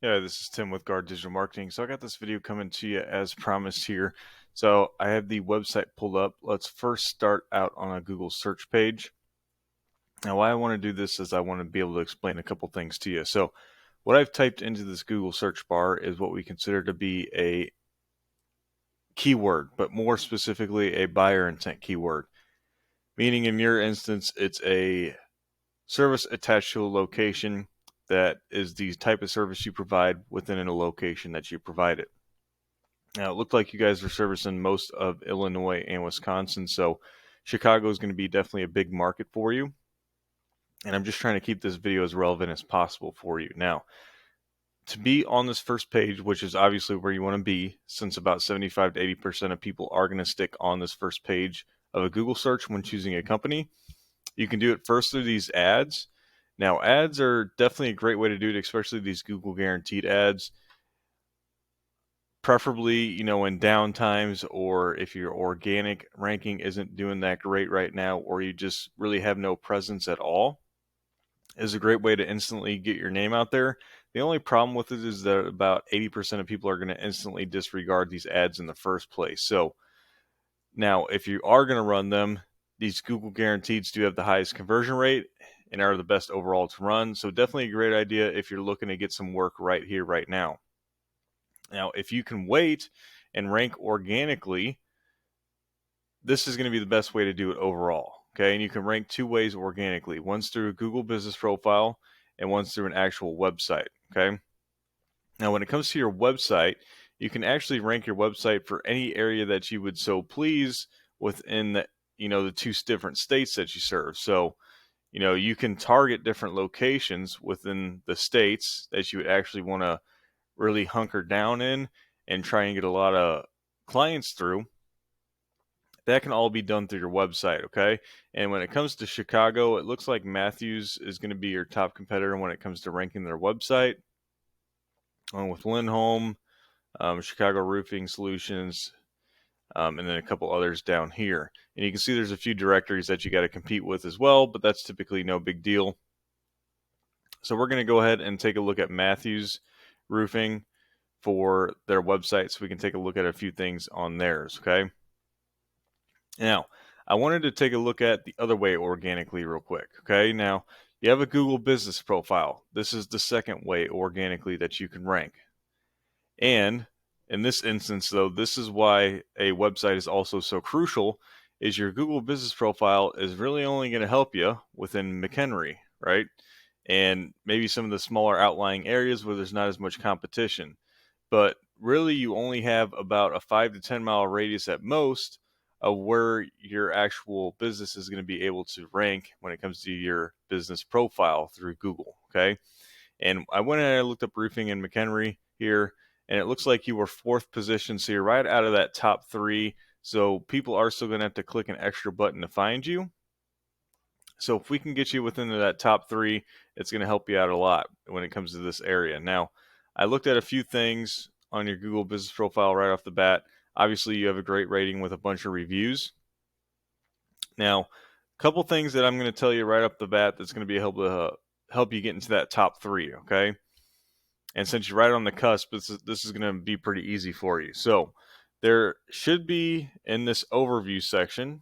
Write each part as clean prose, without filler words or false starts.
Yeah, this is Tim with Guard Digital Marketing. So I got this video coming to you as promised here. So I have the website pulled up. Let's first start out on a Google search page. Now, why I want to do this is I want to be able to explain a couple things to you. So what I've typed into this Google search bar is what we consider to be a keyword, but more specifically a buyer intent keyword. Meaning in your instance, it's a service attached to a location that is the type of service you provide within a location that you provide it. Now, it looked like you guys are servicing most of Illinois and Wisconsin, so Chicago is going to be definitely a big market for you. And I'm just trying to keep this video as relevant as possible for you. Now, to be on this first page, which is obviously where you want to be, since about 75 to 80% of people are going to stick on this first page of a Google search when choosing a company, you can do it first through these ads. Now, ads are definitely a great way to do it, especially these Google guaranteed ads. Preferably, in down times, or if your organic ranking isn't doing that great right now, or you just really have no presence at all, is a great way to instantly get your name out there. The only problem with it is that about 80% of people are going to instantly disregard these ads in the first place. So now, if you are going to run them, these Google guaranteeds do have the highest conversion rate and are the best overall to run. So definitely a great idea if you're looking to get some work right here, right now. Now, if you can wait and rank organically, this is going to be the best way to do it overall. Okay, and you can rank two ways organically. One's through a Google business profile and one's through an actual website. Okay, now when it comes to your website, you can actually rank your website for any area that you would so please within the two different states that you serve. So, you can target different locations within the states that you would actually want to really hunker down in and try and get a lot of clients through. That can all be done through your website, okay? And when it comes to Chicago, it looks like Matthews is going to be your top competitor when it comes to ranking their website, along with Lindholm, Chicago Roofing Solutions, and then a couple others down here. And you can see there's a few directories that you got to compete with as well, but that's typically no big deal. So we're going to go ahead and take a look at Matthews Roofing for their website so we can take a look at a few things on theirs, okay? Now, I wanted to take a look at the other way organically real quick, okay? Now, you have a Google business profile. This is the second way organically that you can rank. And in this instance, though, this is why a website is also so crucial, is your Google business profile is really only going to help you within McHenry, right? And maybe some of the smaller outlying areas where there's not as much competition. But really, you only have about a 5 to 10 mile radius at most of where your actual business is going to be able to rank when it comes to your business profile through Google, okay? And I went and I looked up roofing in McHenry here, and it looks like you were fourth position, so you're right out of that top three. So people are still going to have to click an extra button to find you. So if we can get you within that top three, it's going to help you out a lot when it comes to this area. Now, I looked at a few things on your Google business profile right off the bat. Obviously, you have a great rating with a bunch of reviews. Now, a couple things that I'm going to tell you right off the bat that's going to be able to help you get into that top three, okay? And since you're right on the cusp, this is going to be pretty easy for you. So there should be, in this overview section,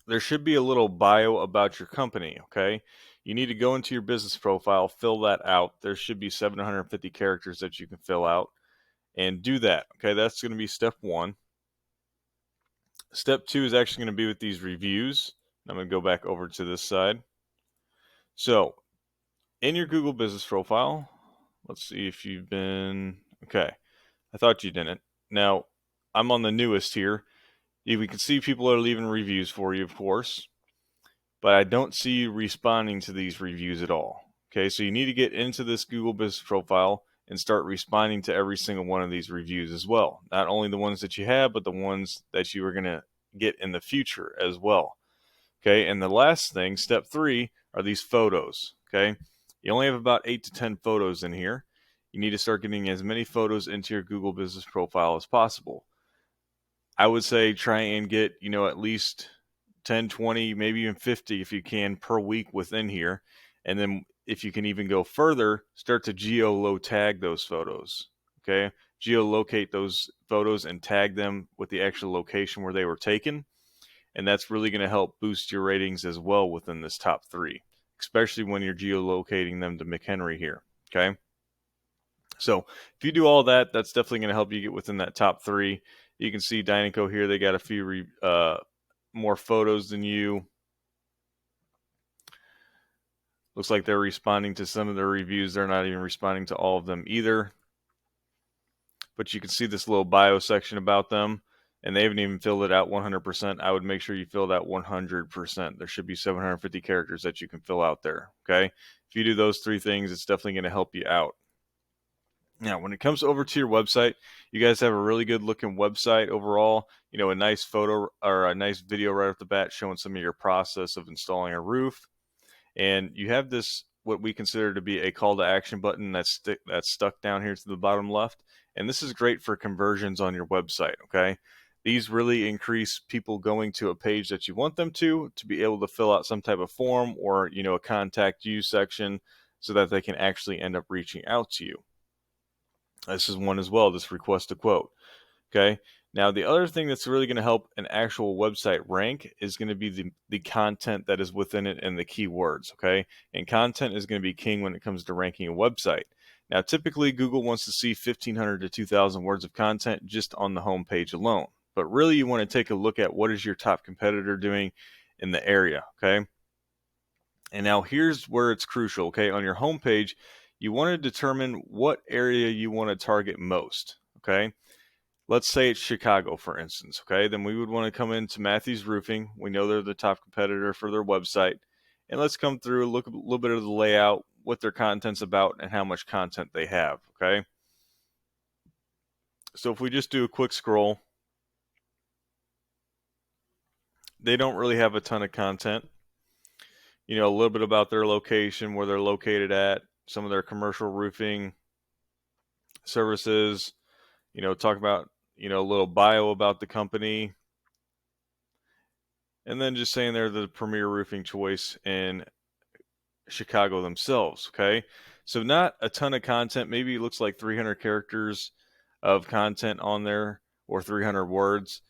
there should be a little bio about your company, okay? You need to go into your business profile, fill that out. There should be 750 characters that you can fill out and do that, okay? That's going to be step one. Step two is actually going to be with these reviews. I'm going to go back over to this side. So in your Google business profile, let's see if you've been, okay. I thought you didn't. Now, I'm on the newest here. We can see people are leaving reviews for you, of course, but I don't see you responding to these reviews at all. Okay, so you need to get into this Google business profile and start responding to every single one of these reviews as well. Not only the ones that you have, but the ones that you are going to get in the future as well. Okay, and the last thing, step three, are these photos. Okay, you only have about 8 to 10 photos in here. You need to start getting as many photos into your Google business profile as possible. I would say try and get, at least 10, 20, maybe even 50 if you can per week within here. And then if you can even go further, start to tag those photos. Okay, geolocate those photos and tag them with the actual location where they were taken, and that's really going to help boost your ratings as well within this top 3, especially when you're geolocating them to McHenry here. Okay, so if you do all that, that's definitely going to help you get within that top 3. You can see Dynaco here; they got a few more photos than you. Looks like they're responding to some of their reviews. They're not even responding to all of them either. But you can see this little bio section about them, and they haven't even filled it out 100%. I would make sure you fill that 100%. There should be 750 characters that you can fill out there. Okay, if you do those 3 things, it's definitely going to help you out. Now, when it comes over to your website, you guys have a really good looking website overall. You know, a nice photo or a nice video right off the bat showing some of your process of installing a roof. And you have this, what we consider to be a call to action button that's stuck down here to the bottom left. And this is great for conversions on your website, okay? These really increase people going to a page that you want them to be able to fill out some type of form or, you know, a contact you section so that they can actually end up reaching out to you. This is one as well, this request a quote. Okay. Now, the other thing that's really going to help an actual website rank is going to be the content that is within it and the keywords. Okay. And content is going to be king when it comes to ranking a website. Now, typically, Google wants to see 1,500 to 2,000 words of content just on the home page alone. But really, you want to take a look at what is your top competitor doing in the area. Okay. And now here's where it's crucial. Okay. On your home page, you want to determine what area you want to target most. Okay. Let's say it's Chicago, for instance, okay? Then we would want to come into Matthews Roofing. We know they're the top competitor for their website. And let's come through, look a little bit of the layout, what their content's about, and how much content they have, okay? So if we just do a quick scroll, they don't really have a ton of content. You know, a little bit about their location, where they're located at, some of their commercial roofing services, you know, talk about, you know, a little bio about the company, and then just saying they're the premier roofing choice in Chicago themselves. Okay, so not a ton of content. Maybe it looks like 300 characters of content on there or 300 words.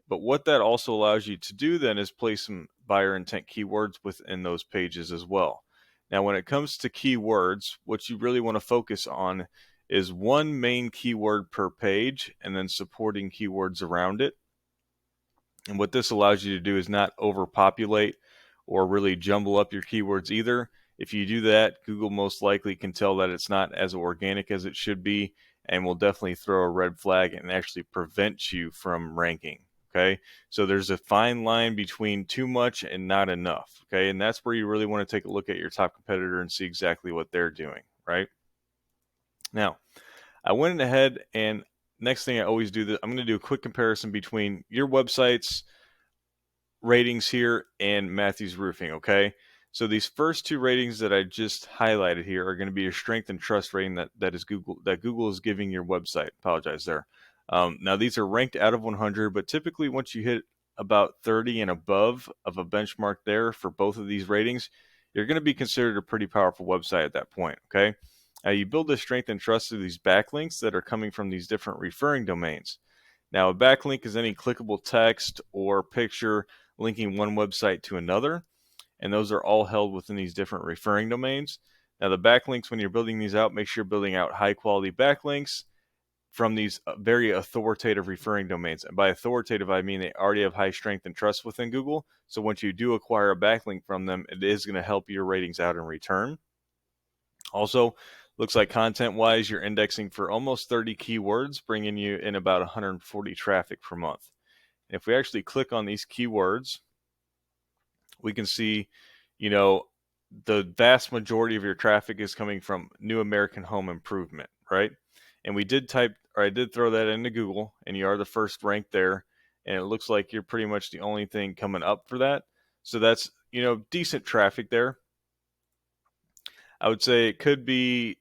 But what that also allows you to do then is place some buyer intent keywords within those pages as well. Now, when it comes to keywords, what you really want to focus on is one main keyword per page and then supporting keywords around it. And what this allows you to do is not overpopulate or really jumble up your keywords either. If you do that, Google most likely can tell that it's not as organic as it should be and will definitely throw a red flag and actually prevent you from ranking. Okay, so there's a fine line between too much and not enough. Okay, and that's where you really want to take a look at your top competitor and see exactly what they're doing, right? Now, I went ahead and next thing I always do, I'm going to do a quick comparison between your website's ratings here and Matthews Roofing, okay? So these first 2 ratings that I just highlighted here are going to be your strength and trust rating that Google is giving your website. Apologize there. Now these are ranked out of 100, but typically once you hit about 30 and above of a benchmark there for both of these ratings, you're going to be considered a pretty powerful website at that point, okay? Now you build this strength and trust through these backlinks that are coming from these different referring domains. Now a backlink is any clickable text or picture linking one website to another, and those are all held within these different referring domains. Now the backlinks, when you're building these out, make sure you're building out high quality backlinks from these very authoritative referring domains. And by authoritative, I mean they already have high strength and trust within Google. So once you do acquire a backlink from them, it is going to help your ratings out in return. Also, looks like content-wise, you're indexing for almost 30 keywords, bringing you in about 140 traffic per month. And if we actually click on these keywords, we can see, you know, the vast majority of your traffic is coming from new American home improvement, right? And I did throw that into Google, and you are the first ranked there. And it looks like you're pretty much the only thing coming up for that. So that's, you know, decent traffic there. I would say it could be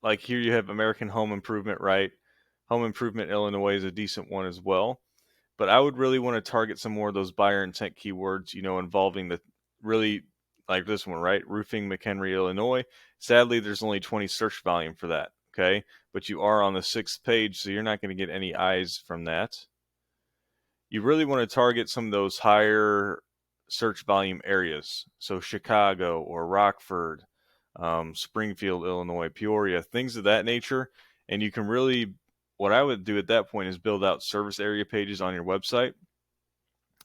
like here you have American home improvement, right? Home improvement Illinois is a decent one as well. But I would really want to target some more of those buyer intent keywords, you know, involving the really like this one, right? Roofing, McHenry, Illinois. Sadly, there's only 20 search volume for that. Okay. But you are on the 6th page, so you're not going to get any eyes from that. You really want to target some of those higher search volume areas. So Chicago or Rockford, Springfield, Illinois, Peoria, things of that nature. And you can really, what I would do at that point is build out service area pages on your website.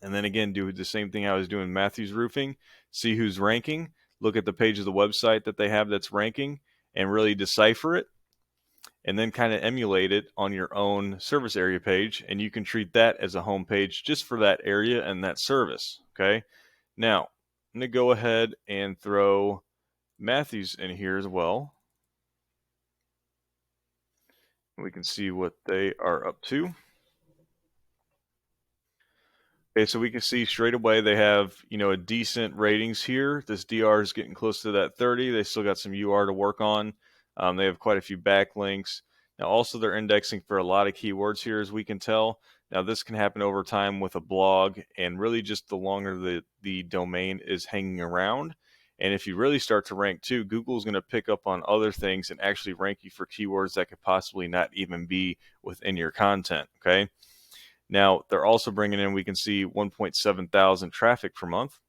And then again, do the same thing I was doing Matthews Roofing, see who's ranking, look at the page of the website that they have that's ranking, and really decipher it, and then kind of emulate it on your own service area page. And you can treat that as a home page just for that area and that service. Okay. Now, I'm going to go ahead and throw Matthews in here as well. We can see what they are up to. Okay, so we can see straight away they have, a decent ratings here. This DR is getting close to that 30. They still got some UR to work on. They have quite a few backlinks. Now, also they're indexing for a lot of keywords here, as we can tell. Now, this can happen over time with a blog, and really just the longer the domain is hanging around. And if you really start to rank too, Google is going to pick up on other things and actually rank you for keywords that could possibly not even be within your content, okay? Now, they're also bringing in, we can see 1.7 thousand traffic per month.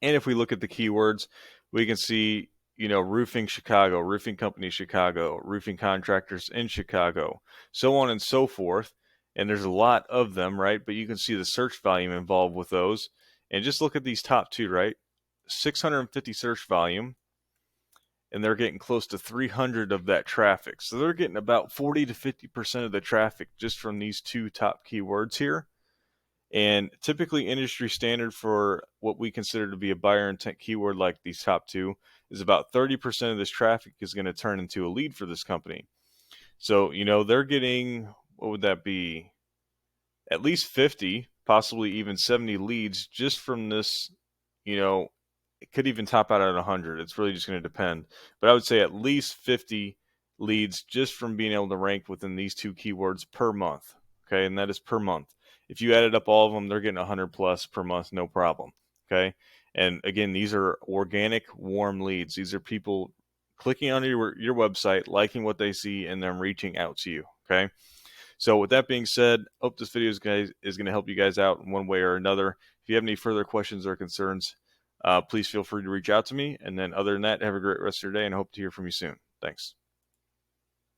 And if we look at the keywords, we can see, roofing Chicago, roofing company Chicago, roofing contractors in Chicago, so on and so forth. And there's a lot of them, right? But you can see the search volume involved with those. And just look at these top two, right? 650 search volume, and they're getting close to 300 of that traffic. So they're getting about 40 to 50% of the traffic just from these two top keywords here. And typically industry standard for what we consider to be a buyer intent keyword like these top two is about 30% of this traffic is going to turn into a lead for this company. So, they're getting, what would that be? At least 50, possibly even 70 leads just from this, it could even top out at 100. It's really just going to depend. But I would say at least 50 leads just from being able to rank within these two keywords per month. Okay, and that is per month. If you added up all of them, they're getting 100 plus per month, no problem. Okay, and again, these are organic, warm leads. These are people clicking on your website, liking what they see, and then reaching out to you. Okay. So with that being said, hope this video is going to help you guys out in one way or another. If you have any further questions or concerns, please feel free to reach out to me. And then other than that, have a great rest of your day and I hope to hear from you soon. Thanks.